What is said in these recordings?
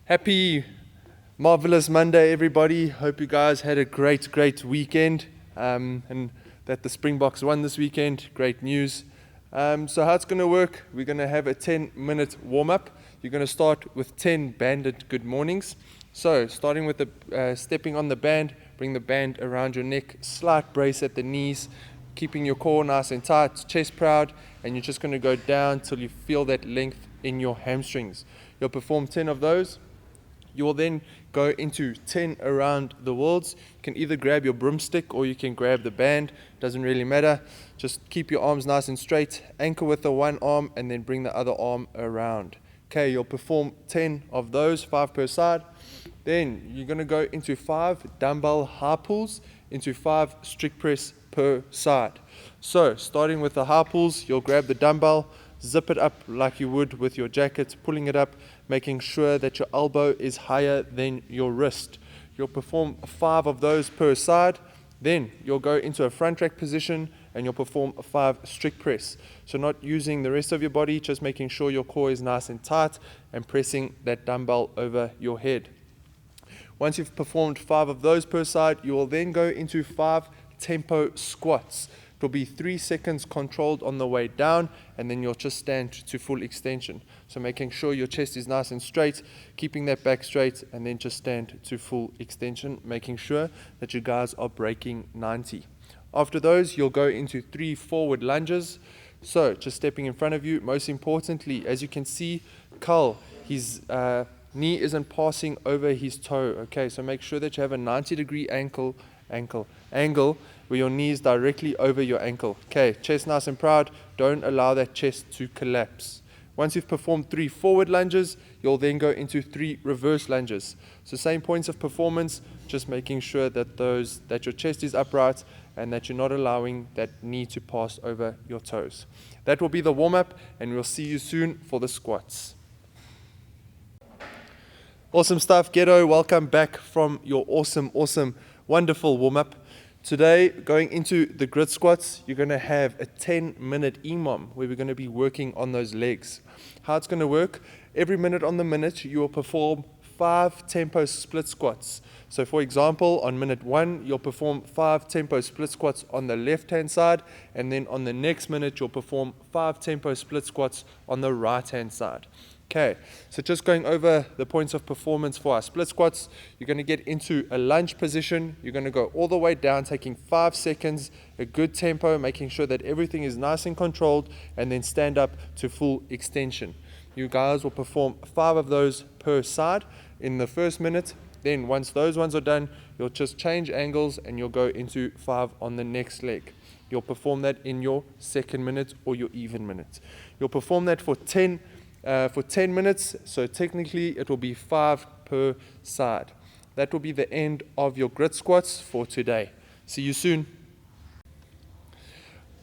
Happy marvelous Monday, everybody. Hope you guys had a great weekend, and that the Springboks won this weekend. Great news. So how it's going to work, we're going to have a 10-minute warm-up. You're going to start with 10 banded good mornings. So starting with the stepping on the band, bring the band around your neck, slight brace at the knees, keeping your core nice and tight, chest proud, and you're just going to go down till you feel that length in your hamstrings. You'll perform 10 of those. You will then go into 10 around the worlds. You can either grab your broomstick or you can grab the band. Doesn't really matter. Just keep your arms nice and straight. Anchor with the one arm and then bring the other arm around. Okay, you'll perform 10 of those, 5 per side. Then you're going to go into 5 dumbbell high pulls, into 5 strict press per side. So starting with the high pulls, you'll grab the dumbbell, zip it up like you would with your jacket, pulling it up, making sure that your elbow is higher than your wrist. You'll perform 5 of those per side. Then you'll go into a front rack position and you'll perform a 5 strict press. So not using the rest of your body, just making sure your core is nice and tight and pressing that dumbbell over your head. Once you've performed 5 of those per side, you will then go into 5 tempo squats. It will be 3 seconds controlled on the way down, and then you'll just stand to full extension. So making sure your chest is nice and straight, keeping that back straight, and then just stand to full extension, making sure that you guys are breaking 90. After those, you'll go into 3 forward lunges. So just stepping in front of you. Most importantly, as you can see, Carl, his knee isn't passing over his toe. Okay, so make sure that you have a 90-degree angle where your knee is directly over your ankle. Okay, chest nice and proud. Don't allow that chest to collapse. Once you've performed 3 forward lunges, you'll then go into 3 reverse lunges. So same points of performance, just making sure that your chest is upright and that you're not allowing that knee to pass over your toes. That will be the warm-up, and we'll see you soon for the squats. Awesome stuff, Ghetto. Welcome back from your awesome, wonderful warm-up. Today, going into the grid squats, you're going to have a 10-minute EMOM where we're going to be working on those legs. How it's going to work, every minute on the minute, you will perform 5 tempo split squats. So for example, on minute 1, you'll perform 5 tempo split squats on the left-hand side, and then on the next minute, you'll perform 5 tempo split squats on the right-hand side. Okay, so just going over the points of performance for our split squats, you're going to get into a lunge position. You're going to go all the way down, taking 5 seconds, a good tempo, making sure that everything is nice and controlled, and then stand up to full extension. You guys will perform 5 of those per side in the first minute. Then once those ones are done, you'll just change angles and you'll go into 5 on the next leg. You'll perform that in your second minute or your even minute. You'll perform that for 10 minutes, so technically it will be 5 per side. That will be the end of your grid squats for today. See you soon.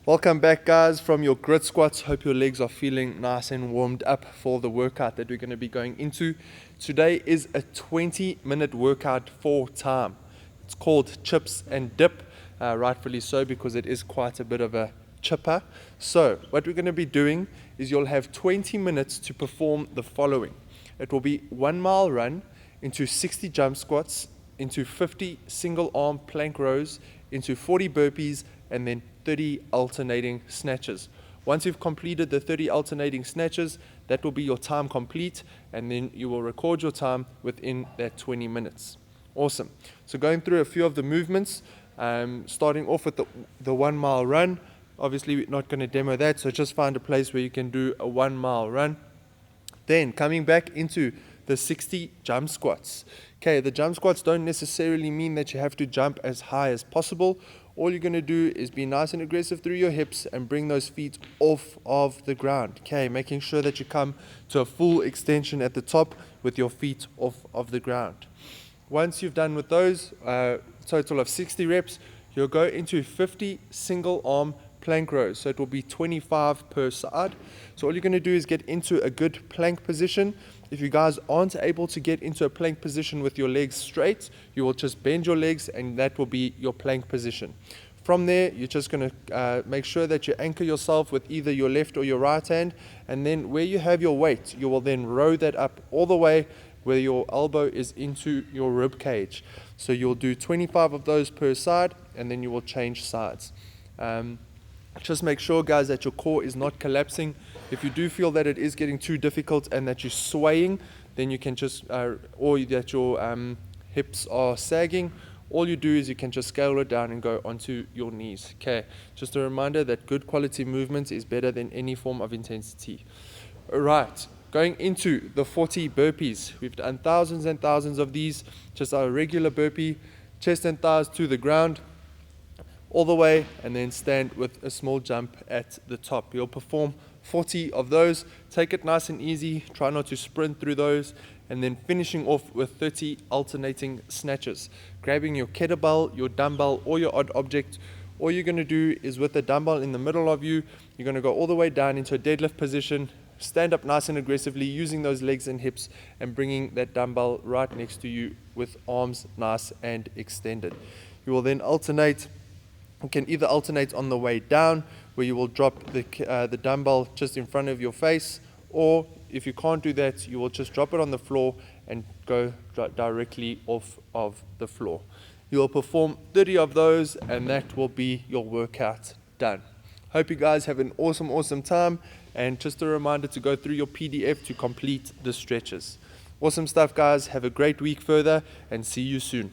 Welcome back, guys, from your grid squats. Hope your legs are feeling nice and warmed up for the workout that we're going to be going into. Today is a 20-minute workout for time. It's called chips and dip, rightfully so, because it is quite a bit of a chipper. So what we're going to be doing is you'll have 20 minutes to perform the following. It will be 1 mile run, into 60 jump squats, into 50 single arm plank rows, into 40 burpees, and then 30 alternating snatches. Once you've completed the 30 alternating snatches, that will be your time complete, and then you will record your time within that 20 minutes. Awesome. So going through a few of the movements, starting off with the 1 mile run. Obviously, we're not going to demo that, so just find a place where you can do a 1 mile run. Then coming back into the 60 jump squats. Okay, the jump squats don't necessarily mean that you have to jump as high as possible. All you're going to do is be nice and aggressive through your hips and bring those feet off of the ground. Okay, making sure that you come to a full extension at the top with your feet off of the ground. Once you've done with those, total of 60 reps, you'll go into 50 single arm plank rows. So it will be 25 per side. So all you're going to do is get into a good plank position. If you guys aren't able to get into a plank position with your legs straight, you will just bend your legs and that will be your plank position. From there, you're just going to make sure that you anchor yourself with either your left or your right hand, and then where you have your weight, you will then row that up all the way, where your elbow is into your rib cage. So you'll do 25 of those per side, and then you will change sides. Just make sure, guys, that your core is not collapsing. If you do feel that it is getting too difficult and that you're swaying, then you can just, or that your hips are sagging, all you do is you can just scale it down and go onto your knees. Okay, just a reminder that good quality movement is better than any form of intensity. All right, going into the 40 burpees. We've done thousands and thousands of these, just our regular burpee, chest and thighs to the ground, all the way, and then stand with a small jump at the top. You'll perform 40 of those. Take it nice and easy. Try not to sprint through those. And then finishing off with 30 alternating snatches. Grabbing your kettlebell, your dumbbell, or your odd object. All you're going to do is, with the dumbbell in the middle of you, you're going to go all the way down into a deadlift position. Stand up nice and aggressively, using those legs and hips, and bringing that dumbbell right next to you with arms nice and extended. You will then alternate. You can either alternate on the way down, where you will drop the dumbbell just in front of your face, or if you can't do that, you will just drop it on the floor and go directly off of the floor. You will perform 30 of those, and that will be your workout done. Hope you guys have an awesome time, and just a reminder to go through your PDF to complete the stretches. Awesome stuff, guys. Have a great week further, and see you soon.